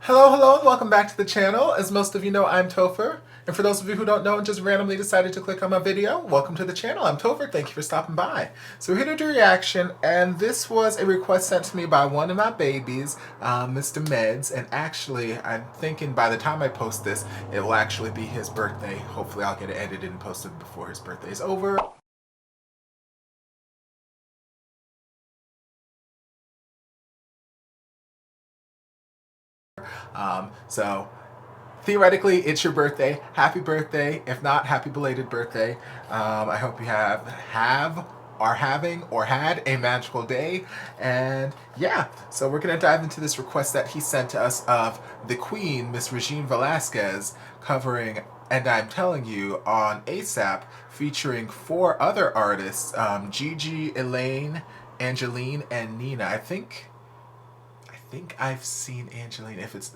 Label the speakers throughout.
Speaker 1: Hello, hello, and welcome back to the channel. As most of you know, I'm Topher. And for those of you who don't know and just randomly decided to click on my video, welcome to the channel. I'm Topher. Thank you for stopping by. So we're here to do a reaction, and this was a request sent to me by one of my babies, Mr. Medz. And actually, I'm thinking by the time I post this, it will actually be his birthday. Hopefully I'll get it edited and posted before his birthday is over. So theoretically, it's your birthday. Happy birthday. If not, happy belated birthday. I hope you are having or had a magical day. And yeah, so we're gonna dive into this request that he sent to us of the Queen, Miss Regine Velasquez, covering And I'm Telling You on ASAP, featuring 4 other artists, Gigi, Elaine, Angeline, and Nina. I think I've seen Angeline. If it's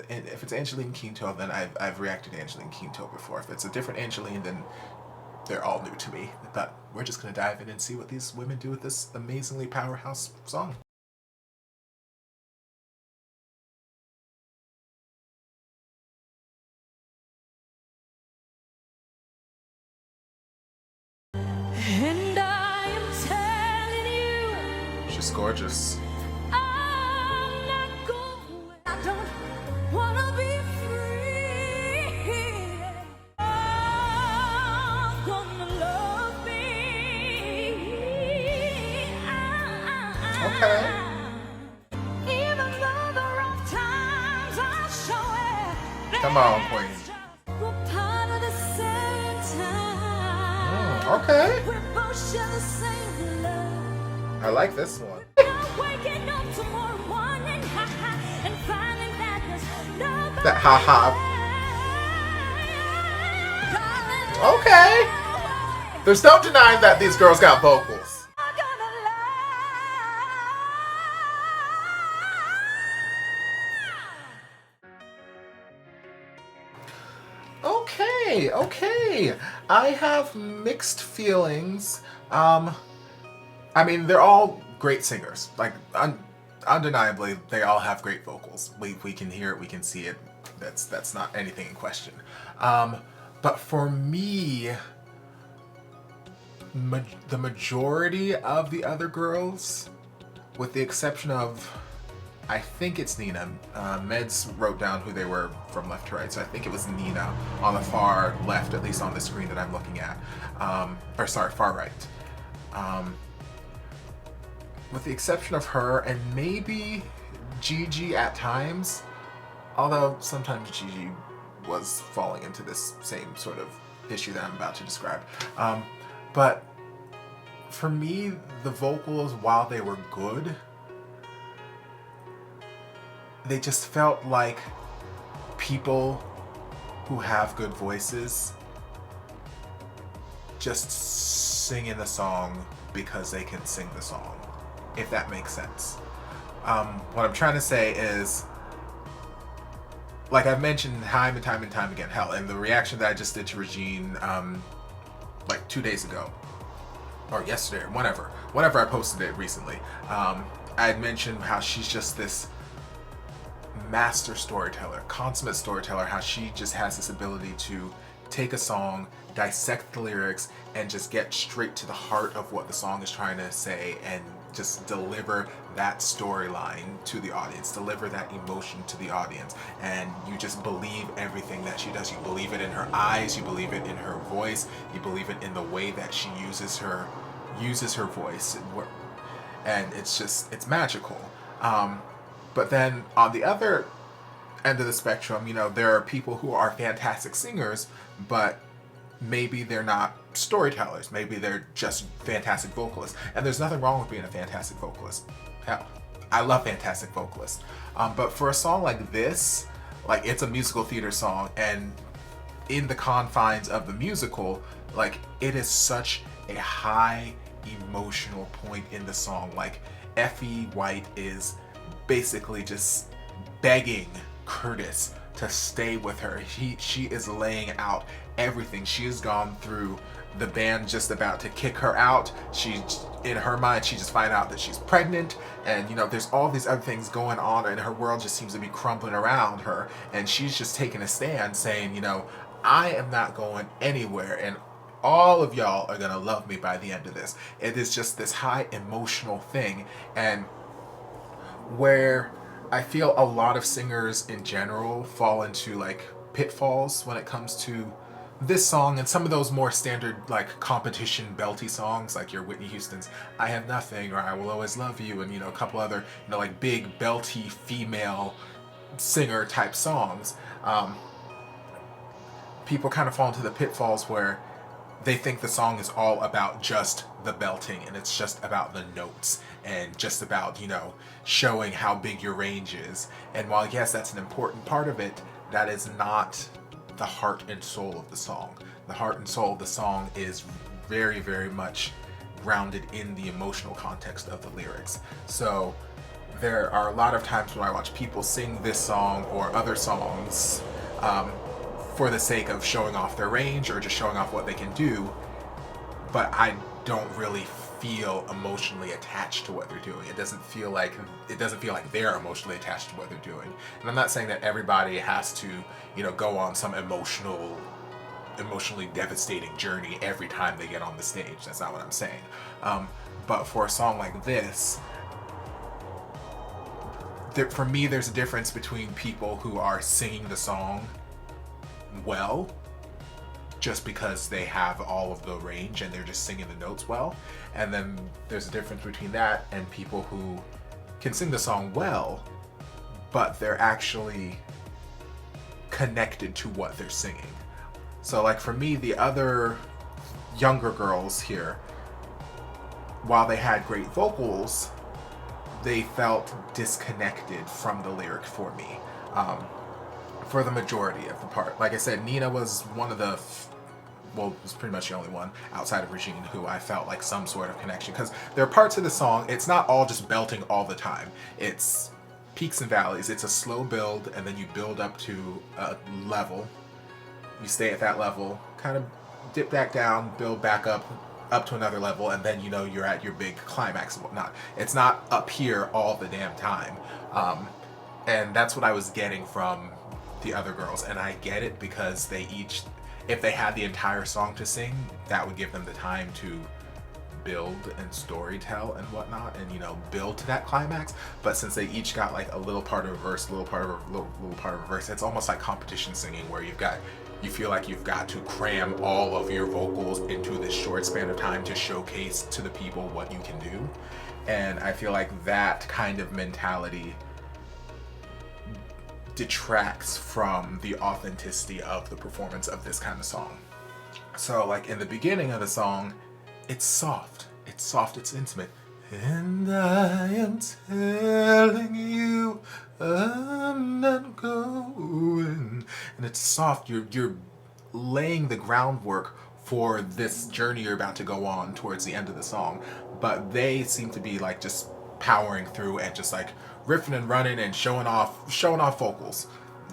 Speaker 1: Angeline Quinto, then I've reacted to Angeline Quinto before. If it's a different Angeline, then they're all new to me. But we're just gonna dive in and see what these women do with this amazingly powerhouse song.
Speaker 2: And I am telling you,
Speaker 1: She's gorgeous.
Speaker 2: I'm not going. I don't wanna be free. I'm gonna love me.
Speaker 1: Okay.
Speaker 2: Even though the rough times are showing.
Speaker 1: Come on, Queen.
Speaker 2: We're part of the same time.
Speaker 1: Okay.
Speaker 2: We're both share the same love.
Speaker 1: I like this one.
Speaker 2: Waking up tomorrow morning, and finding that there's nobody.
Speaker 1: That ha-ha. Okay. There's no denying that these girls got vocals. Okay. I have mixed feelings. I mean, they're all great singers. Like, undeniably, they all have great vocals. We can hear it, we can see it. That's not anything in question. But for me, the majority of the other girls, with the exception of, I think it's Nina. Medz wrote down who they were from left to right, so I think it was Nina on the far left, at least on the screen that I'm looking at. Or sorry, far right. With the exception of her and maybe Gigi at times, although sometimes Gigi was falling into this same sort of issue that I'm about to describe. But for me, the vocals, while they were good, they just felt like people who have good voices just singing the song because they can sing the song, if that makes sense. What I'm trying to say is, like I've mentioned time and time again, hell, and the reaction that I just did to Regine like 2 days ago, or yesterday, or whenever I posted it recently, I had mentioned how she's just this master storyteller, consummate storyteller, how she just has this ability to take a song, dissect the lyrics, and just get straight to the heart of what the song is trying to say and just deliver that storyline to the audience, deliver that emotion to the audience, and you just believe everything that she does. You believe it in her eyes, you believe it in her voice, you believe it in the way that she uses her voice, and it's magical. But then on the other end of the spectrum, you know, there are people who are fantastic singers, but maybe they're not storytellers. Maybe they're just fantastic vocalists. And there's nothing wrong with being a fantastic vocalist. Hell, I love fantastic vocalists. But for a song like this, like, it's a musical theater song, and in the confines of the musical, like, it is such a high emotional point in the song. Like, Effie White is basically just begging Curtis to stay with her. She is laying out everything. She has gone through the band just about to kick her out. in her mind, she just finds out that she's pregnant, and you know, there's all these other things going on, and her world just seems to be crumbling around her, and she's just taking a stand saying, you know, I am not going anywhere, and all of y'all are gonna love me by the end of this. It is just this high emotional thing, and where I feel a lot of singers in general fall into like pitfalls when it comes to this song and some of those more standard like competition belty songs, like your Whitney Houston's I Have Nothing or I Will Always Love You, and you know, a couple other, you know, like big belty female singer type songs. People kind of fall into the pitfalls where they think the song is all about just the belting, and it's just about the notes and just about, you know, showing how big your range is. And while yes, that's an important part of it, that is not the heart and soul of the song. The heart and soul of the song is very, very much grounded in the emotional context of the lyrics. So there are a lot of times when I watch people sing this song or other songs for the sake of showing off their range or just showing off what they can do, but I don't really feel emotionally attached to what they're doing. It doesn't feel like they're emotionally attached to what they're doing. And I'm not saying that everybody has to, you know, go on some emotionally devastating journey every time they get on the stage. That's not what I'm saying. But for a song like this, for me, there's a difference between people who are singing the song well just because they have all of the range and they're just singing the notes well, and then there's a difference between that and people who can sing the song well but they're actually connected to what they're singing. So like for me, the other younger girls here, while they had great vocals, they felt disconnected from the lyric for me. For the majority of the part. Like I said, Nina was one of the, well, was pretty much the only one outside of Regine who I felt like some sort of connection, because there are parts of the song, it's not all just belting all the time. It's peaks and valleys. It's a slow build, and then you build up to a level. You stay at that level, kind of dip back down, build back up to another level, and then, you know, you're at your big climax and whatnot. It's not up here all the damn time. And that's what I was getting from the other girls, and I get it because they each, if they had the entire song to sing, that would give them the time to build and storytell and whatnot, and you know, build to that climax. But since they each got like a little part of a verse, a little part of a verse, it's almost like competition singing where you feel like you've got to cram all of your vocals into this short span of time to showcase to the people what you can do. And I feel like that kind of mentality detracts from the authenticity of the performance of this kind of song. So like in the beginning of the song, it's soft, it's intimate. And I am telling you I'm not going. And it's soft, you're laying the groundwork for this journey you're about to go on towards the end of the song. But they seem to be like just powering through and just like riffing and running and showing off vocals.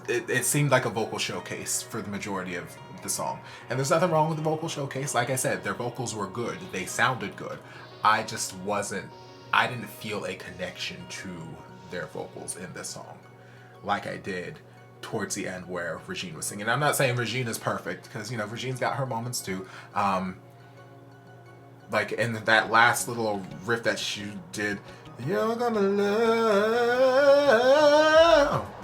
Speaker 1: It seemed like a vocal showcase for the majority of the song. And there's nothing wrong with the vocal showcase. Like I said, their vocals were good. They sounded good. I didn't feel a connection to their vocals in this song like I did towards the end where Regine was singing. I'm not saying Regine is perfect, because, you know, Regine's got her moments too. Like in that last little riff that she did, you're gonna love,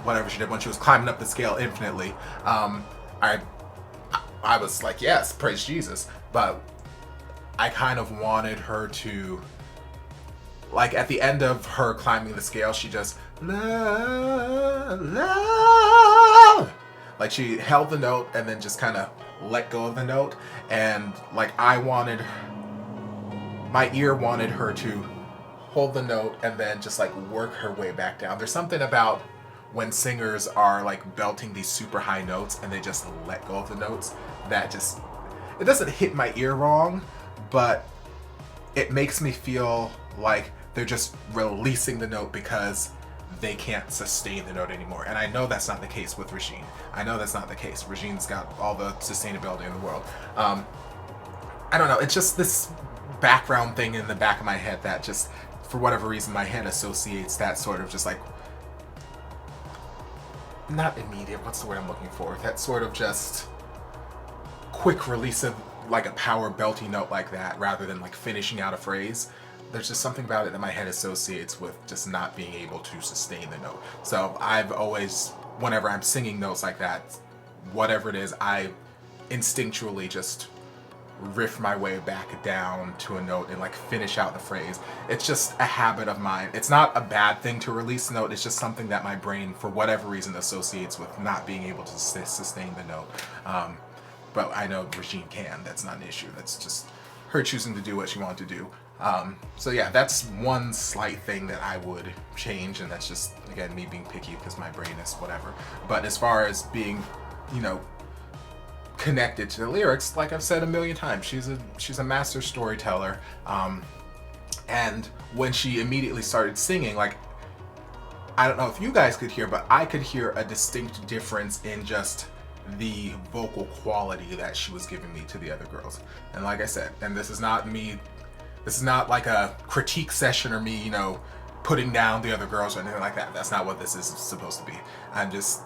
Speaker 1: whatever she did when she was climbing up the scale infinitely. I was like, yes, praise Jesus. But I kind of wanted her to, like at the end of her climbing the scale, she just like she held the note and then just kind of let go of the note. And like my ear wanted her to hold the note and then just like work her way back down. There's something about when singers are like belting these super high notes and they just let go of the notes that just, it doesn't hit my ear wrong, but it makes me feel like they're just releasing the note because they can't sustain the note anymore. And I know that's not the case with Regine. I know that's not the case. Regine's got all the sustainability in the world. I don't know, it's just this background thing in the back of my head that just, for whatever reason, my head associates that sort of just like, not immediate, what's the word I'm looking for? That sort of just quick release of like a power belty note like that, rather than like finishing out a phrase. There's just something about it that my head associates with just not being able to sustain the note. So I've always, whenever I'm singing notes like that, whatever it is, I instinctually just riff my way back down to a note and like finish out the phrase. It's just a habit of mine. It's not a bad thing to release a note. It's just something that my brain, for whatever reason, associates with not being able to sustain the note. But I know Regine can. That's not an issue. That's just her choosing to do what she wanted to do. So yeah, that's one slight thing that I would change, and that's just, again, me being picky because my brain is whatever. But as far as being, you know, connected to the lyrics, like I've said a million times, she's a master storyteller. And when she immediately started singing, like, I don't know if you guys could hear, but I could hear a distinct difference in just the vocal quality that she was giving me to the other girls. And like I said, and this is not like a critique session or me, you know, putting down the other girls or anything like that. That's not what this is supposed to be. I'm just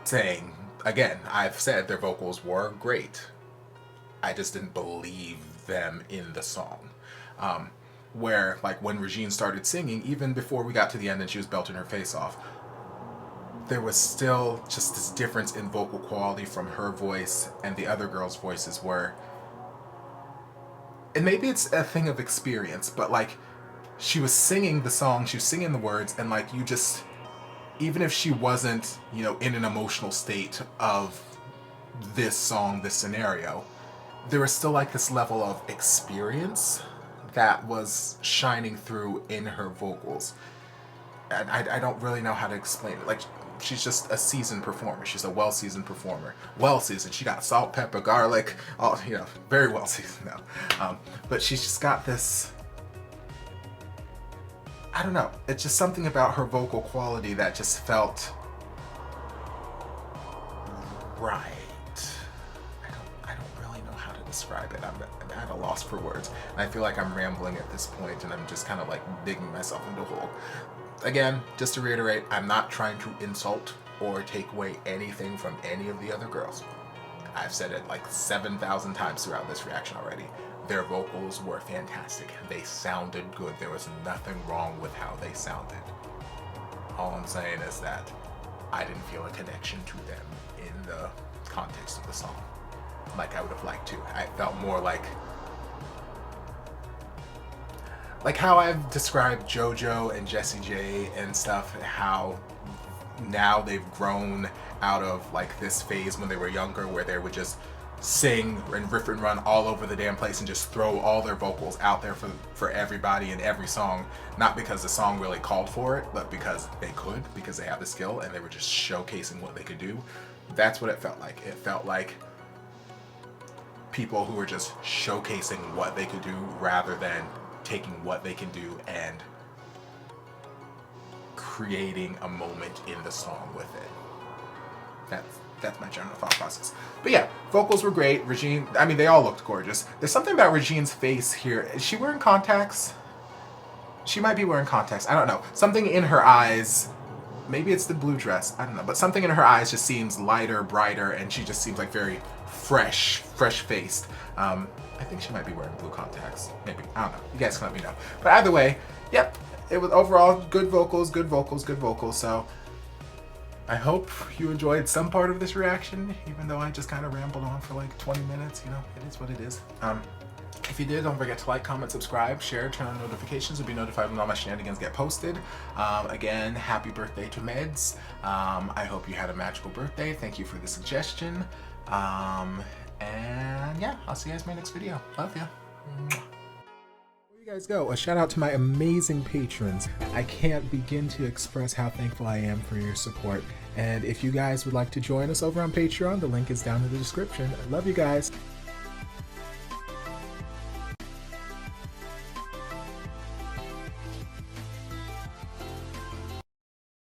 Speaker 1: saying, again, I've said their vocals were great. I just didn't believe them in the song. Where, like, when Regine started singing, even before we got to the end and she was belting her face off, there was still just this difference in vocal quality from her voice and the other girls' voices where, and maybe it's a thing of experience, but like, she was singing the song, she was singing the words, and like, you just, even if she wasn't, you know, in an emotional state of this song, this scenario, there was still like this level of experience that was shining through in her vocals. And I don't really know how to explain it. Like, she's just a seasoned performer. She's a well-seasoned performer. Well-seasoned. She got salt, pepper, garlic, all, you know, very well-seasoned now. But she's just got this, I don't know. It's just something about her vocal quality that just felt right. I don't really know how to describe it. I'm at a loss for words. And I feel like I'm rambling at this point, and I'm just kind of like digging myself into a hole. Again, just to reiterate, I'm not trying to insult or take away anything from any of the other girls. I've said it like 7,000 times throughout this reaction already. Their vocals were fantastic. They sounded good. There was nothing wrong with how they sounded. All I'm saying is that I didn't feel a connection to them in the context of the song like I would have liked to. I felt more like how I've described JoJo and Jessie J and stuff, how now they've grown out of like this phase when they were younger where they would just sing and riff and run all over the damn place and just throw all their vocals out there for everybody in every song, not because the song really called for it, but because they could, because they had the skill and they were just showcasing what they could do. That's what it felt like. It felt like people who were just showcasing what they could do rather than taking what they can do and creating a moment in the song with it. That's my general thought process. But yeah, vocals were great. Regine, I mean, they all looked gorgeous. There's something about Regine's face here. Is she wearing contacts? She might be wearing contacts. I don't know. Something in her eyes, maybe it's the blue dress, I don't know, but something in her eyes just seems lighter, brighter, and she just seems like very fresh-faced. I think she might be wearing blue contacts. Maybe. I don't know. You guys can let me know. But either way, yep. It was overall good vocals. So I hope you enjoyed some part of this reaction, even though I just kind of rambled on for like 20 minutes. You know, it is what it is. If you did, don't forget to like, comment, subscribe, share, turn on notifications to be notified when all my shenanigans get posted. Again, happy birthday to Medz. I hope you had a magical birthday. Thank you for the suggestion. And yeah, I'll see you guys in my next video. Love ya. Before you guys go, a shout out to my amazing patrons. I can't begin to express how thankful I am for your support. And if you guys would like to join us over on Patreon, the link is down in the description. I love you guys.